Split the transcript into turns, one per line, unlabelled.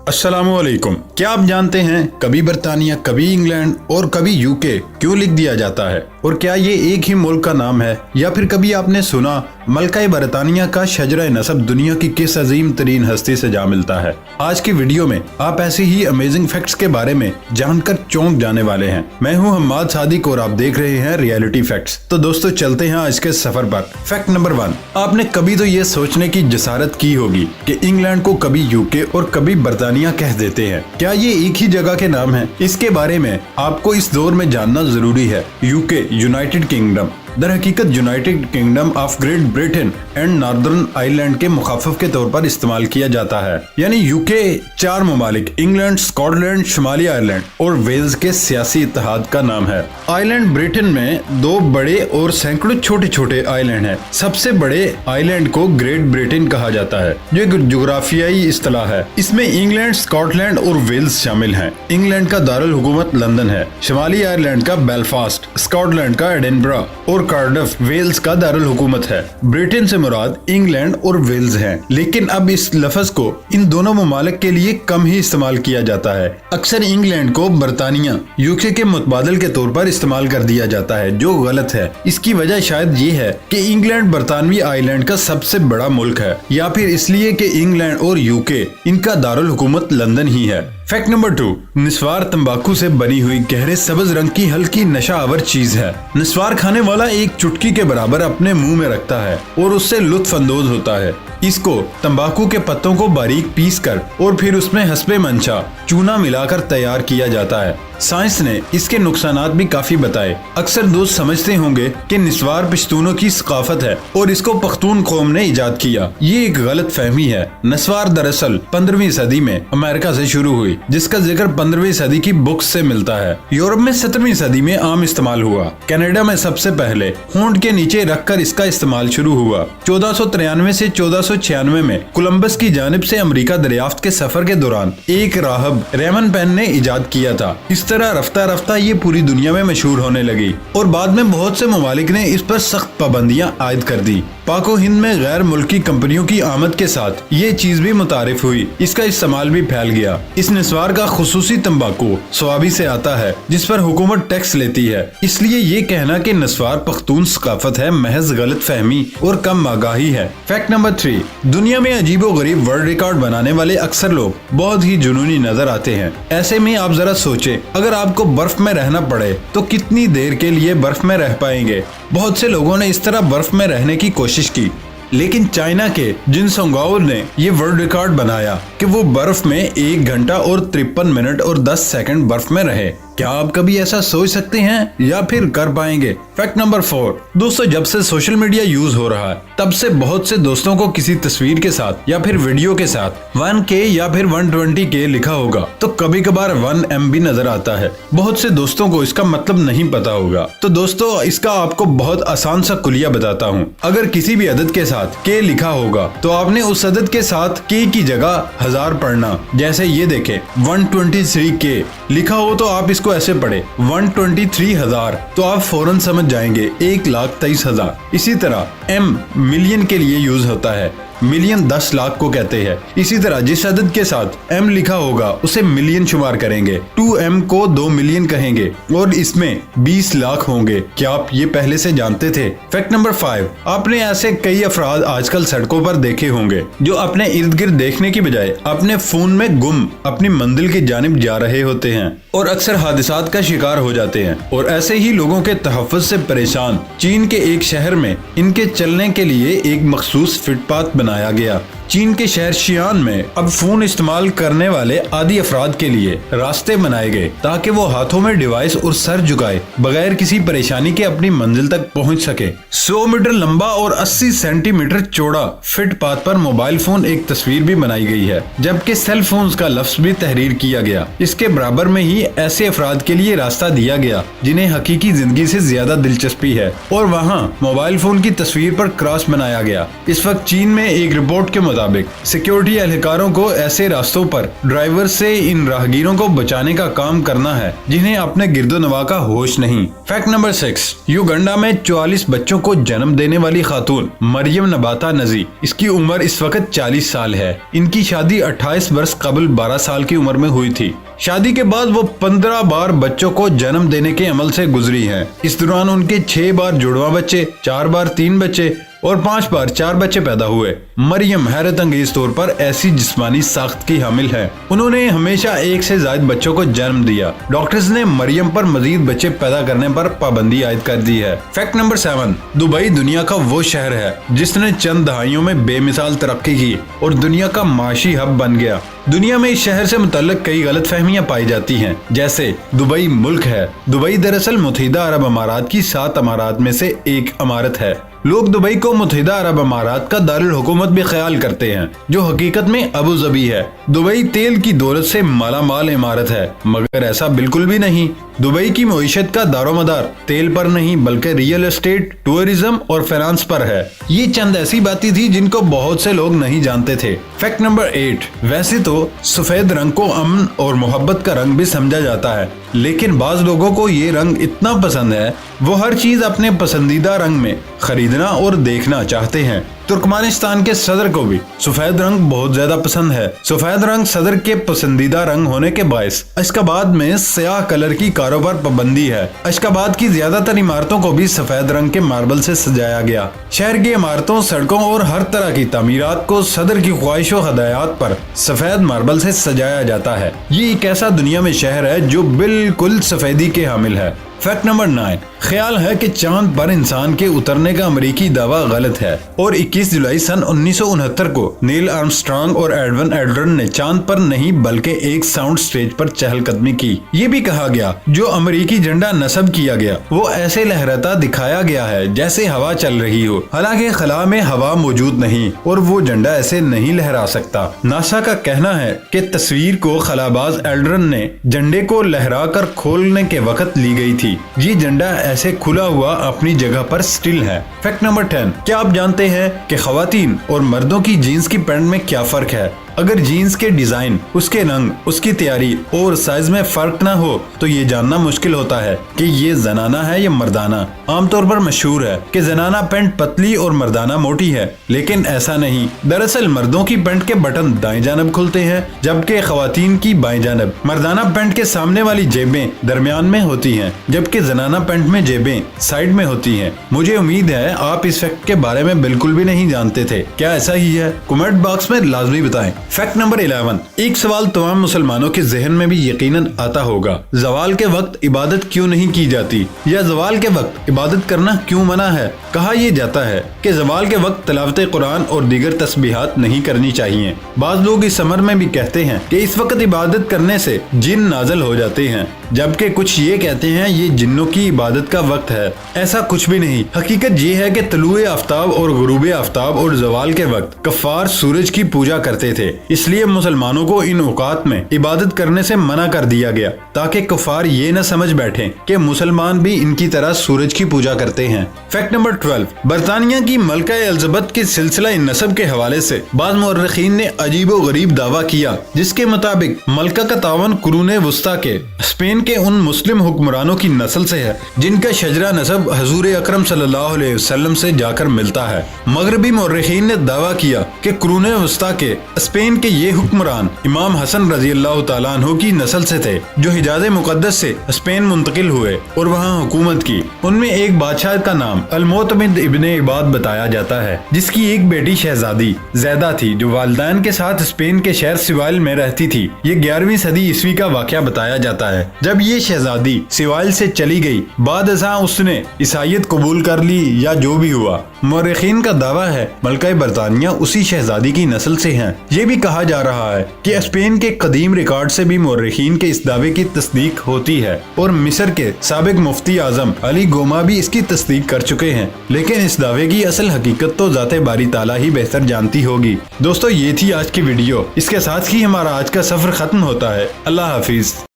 अस्सलाम वालेकुम। क्या आप जानते हैं कभी बरतानिया, कभी इंग्लैंड और कभी यूके क्यों लिख दिया जाता है, और क्या ये एक ही मुल्क का नाम है, या फिर कभी आपने सुना मलका बरतानिया का शजरा नसब दुनिया की किस अजीम तरीन हस्ती से जा मिलता है। आज की वीडियो में आप ऐसे ही अमेजिंग फैक्ट्स के बारे में जानकर चौंक जाने वाले हैं। मैं हूं हम्माद सादिक और आप देख रहे हैं रियलिटी फैक्ट्स। तो दोस्तों चलते हैं आज के सफर पर। फैक्ट नंबर 1, आपने कभी तो ये सोचने की जसारत की होगी कि इंग्लैंड को कभी यूके और कभी बरतानिया कह देते हैं। क्या ये एक ही जगह के नाम है? इसके बारे में आपको इस दौर में जानना जरूरी है। यूके यूनाइटेड किंगडम दर हकीकत United kingdom of great Britain and northern Ireland के मुखाफफ के तौर पर इस्तेमाल किया जाता है। यानी यूके 4 ममालिक इंग्लैंड, स्कॉटलैंड, शुमाली आयरलैंड और वेल्स के सियासी इत्तेहाद का नाम है। आयरलैंड ब्रिटेन में 2 बड़े और सैकड़ों छोटे छोटे आइलैंड हैं। सबसे बड़े आइलैंड को ग्रेट ब्रिटेन कहा जाता है, जो एक जुग्राफियाई इस्तिलाह है। इसमें इंग्लैंड, स्कॉटलैंड और वेल्स शामिल हैं। इंग्लैंड का दारुल हुकूमत लंदन है, शुमाली आयरलैंड का बेलफास्ट, स्कॉटलैंड का एडिनबरा और कार्डिफ वेल्स का दारुल हुकूमत है। ब्रिटेन से मुराद इंग्लैंड और वेल्स हैं। लेकिन अब इस लफ्ज को इन दोनों ममालिक के लिए कम ही इस्तेमाल किया जाता है। अक्सर इंग्लैंड को बरतानिया यूके के मुतबादल के तौर पर इस्तेमाल कर दिया जाता है, जो गलत है। इसकी वजह शायद ये है कि इंग्लैंड बरतानवी आइलैंड का सबसे बड़ा मुल्क है, या फिर इसलिए कि इंग्लैंड और यूके इनका दारुल हुकूमत लंदन ही है। फैक्ट नंबर 2, निस्वार तंबाकू से बनी हुई गहरे सब्ज रंग की हल्की नशा आवर चीज है। निस्वार खाने वाला एक चुटकी के बराबर अपने मुंह में रखता है और उससे लुत्फ अंदोज होता है। इसको तंबाकू के पत्तों को बारीक पीस कर और फिर उसमें हस्बे मंशा चूना मिलाकर तैयार किया जाता है। साइंस ने इसके नुकसानात भी काफी बताए। अक्सर दोस्त समझते होंगे कि निस्वार पश्तूनों की सकाफत है और इसको पख्तून कौम ने इजाद किया। ये एक गलत फहमी है। निस्वार दरअसल 15वीं सदी में अमेरिका से शुरू हुई, जिसका जिक्र 15वीं सदी की बुक्स से मिलता है। यूरोप में 17वीं सदी में आम इस्तेमाल हुआ। कनाडा में सबसे पहले होंठ के नीचे रखकर इसका इस्तेमाल शुरू हुआ। 1493 से 1496 में कोलंबस की जानिब से अमेरिका दरियाफ्त के सफर के दौरान एक राहब रेमन पेन ने इजाद किया था। इस तरह रफ्ता रफ्ता ये पूरी दुनिया में मशहूर होने लगी और बाद में बहुत से ममालिक ने इस पर सख्त पाबंदियां आयद कर दी। पाको हिंद में गैर मुल्की कंपनियों की आमद के साथ ये चीज भी मुतारिफ हुई। इसका इस्तेमाल भी फैल गया। इस निस्वार का खुसूसी तंबाकू स्वाबी से आता है, जिस पर हुकूमत टैक्स लेती है। इसलिए ये कहना कि निस्वार पख्तून सकाफत है महज गलत फहमी और कम आगाही है। फैक्ट नंबर 3, दुनिया में अजीबो गरीब वर्ल्ड रिकॉर्ड बनाने वाले अक्सर लोग बहुत ही जुनूनी नजर आते हैं। ऐसे में आप जरा सोचें, अगर आपको बर्फ में रहना पड़े तो कितनी देर के लिए बर्फ में रह पाएंगे? बहुत से लोगों ने इस तरह बर्फ में रहने की कोशिश की, लेकिन चाइना के जिन सोंगाओ ने ये वर्ल्ड रिकॉर्ड बनाया कि वो बर्फ में 1 घंटा और 53 मिनट और 10 सेकंड बर्फ में रहे। क्या आप कभी ऐसा सोच सकते हैं या फिर कर पाएंगे? फैक्ट नंबर 4, दोस्तों जब से सोशल मीडिया यूज हो रहा है तब से बहुत से दोस्तों को किसी तस्वीर के साथ या फिर वीडियो के साथ 1K या फिर 120K लिखा होगा तो कभी कभार 1 MB नजर आता है। बहुत से दोस्तों को इसका मतलब नहीं पता होगा। तो दोस्तों इसका आपको बहुत आसान सा कुलिया बताता हूँ। अगर किसी भी अदद के साथ K लिखा होगा तो आपने उस अदद के साथ K की जगह 1000 पढ़ना। जैसे ये देखें 123K लिखा हो तो आप इसको ऐसे पढ़े 123,000, तो आप फौरन समझ जाएंगे 1,23,000। इसी तरह M मिलियन के लिए यूज होता है। मिलियन 10 लाख को कहते हैं। इसी तरह जिस अदद के साथ M लिखा होगा उसे मिलियन शुमार करेंगे। 2M को 2 मिलियन कहेंगे और इसमें 20 लाख होंगे। क्या आप ये पहले से जानते थे? फैक्ट नंबर 5, आपने ऐसे कई अफराद आजकल सड़कों पर देखे होंगे जो अपने इर्द गिर्द देखने की बजाय अपने फोन में गुम अपनी मंजिल की जानिब जा रहे होते हैं और अक्सर हादसात का शिकार हो जाते हैं। और ऐसे ही लोगों के तहफ़्फ़ुज़ से परेशान चीन के एक शहर में इनके चलने के लिए एक मखसूस फुटपाथ बनाया गया। चीन के शहर शियान में अब फोन इस्तेमाल करने वाले आदि अफराद के लिए रास्ते बनाए गए ताकि वो हाथों में डिवाइस और सर झुकाए बगैर किसी परेशानी के अपनी मंजिल तक पहुंच सके। 100 मीटर लंबा और 80 सेंटीमीटर चौड़ा फुटपाथ पर मोबाइल फोन एक तस्वीर भी बनाई गई है, जबकि सेल फोन का लफ्ज भी तहरीर किया गया। इसके बराबर में ही ऐसे अफराद के लिए रास्ता दिया गया जिन्हें हकीकी जिंदगी से ज्यादा दिलचस्पी है, और वहाँ मोबाइल फोन की तस्वीर पर क्रॉस बनाया गया। इस वक्त चीन में एक रिपोर्ट के मुताबिक सिक्योरिटी एहलकारों को ऐसे रास्तों पर ड्राइवर से इन राहगीरों को बचाने का काम करना है जिन्हें अपने गिरदोनवा का होश नहीं। फैक्ट नंबर 6, युगांडा में 44 बच्चों को जन्म देने वाली खातून मरियम नबाता नजी, इसकी उम्र इस वक्त 40 साल है। इनकी शादी 28 वर्ष कबल 12 साल की उम्र में हुई थी। शादी के बाद वो 15 बार बच्चों को जन्म देने के अमल से गुजरी हैं। इस दौरान उनके 6 बार जुड़वा बच्चे, 4 बार 3 बच्चे और 5 बार 4 बच्चे पैदा हुए। मरियम हैरत अंगेज तौर पर ऐसी जिस्मानी साख्त की हामिल है। उन्होंने हमेशा 1 से ज्यादा बच्चों को जन्म दिया। डॉक्टर्स ने मरियम पर मजीद बच्चे पैदा करने पर पाबंदी आयद कर दी है। फैक्ट नंबर 7, दुबई दुनिया का वो शहर है जिसने चंद दहाइयों में बेमिसाल तरक्की की और दुनिया का माशी हब बन गया। दुनिया में इस शहर से मुतल्लिक कई गलत फहमियाँ पाई जाती हैं, जैसे दुबई मुल्क है। दुबई दरअसल मुत्तहिदा अरब अमारात की 7 अमारात में से एक अमारत है। लोग दुबई को मुत्तहिदा अरब अमारात का दारुल हुकूमत भी ख्याल करते हैं, जो हकीकत में अबू धाबी है। दुबई तेल की दौलत से मालामाल इमारत है, मगर ऐसा बिल्कुल भी नहीं। दुबई की मईशत का दारोमदार तेल पर नहीं बल्कि रियल एस्टेट, टूरिज्म और फाइनेंस पर है। ये चंद ऐसी बातें थी जिनको बहुत से लोग नहीं जानते थे। फैक्ट नंबर 8, वैसे तो सफेद रंग को अमन और मोहब्बत का रंग भी समझा जाता है, लेकिन बाज लोगों को ये रंग इतना पसंद है वो हर चीज अपने पसंदीदा रंग में खरीदना और देखना चाहते हैं। तुर्कमेनिस्तान के सदर को भी सफेद रंग बहुत ज्यादा पसंद है। सफेद रंग सदर के पसंदीदा रंग होने के बायस अशकाबाद में स्याह कलर की कारों पर पाबंदी है। अशकाबाद की ज्यादातर इमारतों को भी सफेद रंग के मार्बल से सजाया गया। शहर की इमारतों, सड़कों और हर तरह की तामीरात को सदर की ख्वाहिशों हदायत पर सफेद मार्बल से सजाया जाता है। ये एक ऐसा दुनिया में शहर है जो बिल्कुल सफेदी के हामिल है। फैक्ट नंबर 9, ख्याल है कि चांद पर इंसान के उतरने का अमेरिकी दावा गलत है और 21 जुलाई सन 1969 को नील आर्मस्ट्रांग और एडविन एल्ड्रिन ने चांद पर नहीं बल्कि एक साउंड स्टेज पर चहलकदमी की। ये भी कहा गया जो अमेरिकी झंडा नस्ब किया गया वो ऐसे लहराता दिखाया गया है जैसे हवा चल रही हो, हालांकि खला में हवा मौजूद नहीं और वो झंडा ऐसे नहीं लहरा सकता। नासा का कहना है कि तस्वीर को खलाबाज एल्ड्रिन ने झंडे को लहरा कर खोलने के वक्त ली गई थी। ये झंडा ऐसे खुला हुआ अपनी जगह पर स्टिल है। फैक्ट नंबर 10, क्या आप जानते हैं कि खवातीन और मर्दों की जीन्स की पैंट में क्या फर्क है? अगर जीन्स के डिजाइन, उसके रंग, उसकी तैयारी और साइज में फर्क ना हो तो ये जानना मुश्किल होता है कि ये जनाना है या मर्दाना। आमतौर पर मशहूर है कि जनाना पैंट पतली और मर्दाना मोटी है, लेकिन ऐसा नहीं। दरअसल मर्दों की पैंट के बटन दाएं जानब खुलते हैं जबकि खवातीन की बाएं जानब। मर्दाना पैंट के सामने वाली जेबें दरमियान में होती हैं जबकि जनाना पैंट में जेबें साइड में होती हैं। मुझे उम्मीद है आप इस फैक्ट के बारे में बिल्कुल भी नहीं जानते थे। क्या ऐसा ही है? कमेंट बॉक्स में लाजमी बताएं। फैक्ट नंबर 11, एक सवाल तमाम मुसलमानों के जहन में भी यकीनन आता होगा, जवाल के वक्त इबादत क्यों नहीं की जाती या जवाल के वक्त इबादत करना क्यों मना है? कहा यह जाता है कि जवाल के वक्त तिलावत कुरान और दीगर तस्बीहात नहीं करनी चाहिए। बाज लोग इस अमर में भी कहते हैं कि इस वक्त इबादत करने से जिन नाजल हो जाते हैं, जबकि कुछ ये कहते हैं ये जिन्नों की इबादत का वक्त है। ऐसा कुछ भी नहीं। हकीकत ये है कि तलुए आफ्ताब और गुरूब आफ्ताब और जवाल के वक्त कफ्फार सूरज की पूजा करते थे, इसलिए मुसलमानों को इन औकात में इबादत करने से मना कर दिया गया ताकि कफ्फार ये न समझ बैठें कि मुसलमान भी इनकी तरह सूरज की पूजा करते हैं। फैक्ट नंबर 12, बरतानिया की मलका एलिजाबेथ के सिलसिला नसब के हवाले से बाज़ मुअर्रिखीन ने अजीबो गरीब दावा किया, जिसके मुताबिक मलका का तावन कुरून वस्ता के स्पेन के उन मुस्लिम हुक्मरानों की नस्ल से है जिनका शजरा नसब हजूर अकरम सल्लल्लाहु अलैहि वसल्लम से जाकर मिलता है। मगरबी मुअर्रिखीन ने दावा किया कि कुरून वस्ता के स्पेन के ये हुक्मरान इमाम हसन रजी अल्लाह तआला अन्हु की नस्ल से थे, जो हिजाज मुकद्दस से स्पेन मुंतकिल हुए और वहाँ हुकूमत की। उनमें एक बादशाह का नाम अल-मुअतमिद इब्ने इबाद बताया जाता है, जिसकी एक बेटी शहजादी ज़ैदा थी जो वालिदैन के साथ स्पेन के शहर सिवाइल में रहती थी। ये 11वीं सदी ईस्वी का वाक़या बताया जाता है। जब ये शहजादी सिवाइल से चली गई, बाद अज़ां उसने ईसाईयत कबूल कर ली या जो भी हुआ। मुअर्रिखीन का दावा है मलका बरतानिया उसी शहजादी की नस्ल से हैं। ये भी कहा जा रहा है कि स्पेन के कदीम रिकॉर्ड से भी मुअर्रिखीन के इस दावे की तस्दीक होती है और मिस्र के साबिक मुफ्ती आजम अली गोमा भी इसकी तस्दीक कर चुके हैं, लेकिन इस दावे की असल हकीकत तो ज़ाते बारी ताला ही बेहतर जानती होगी। दोस्तों, ये थी आज की वीडियो। इसके साथ ही हमारा आज का सफर खत्म होता है। अल्लाह हाफिज।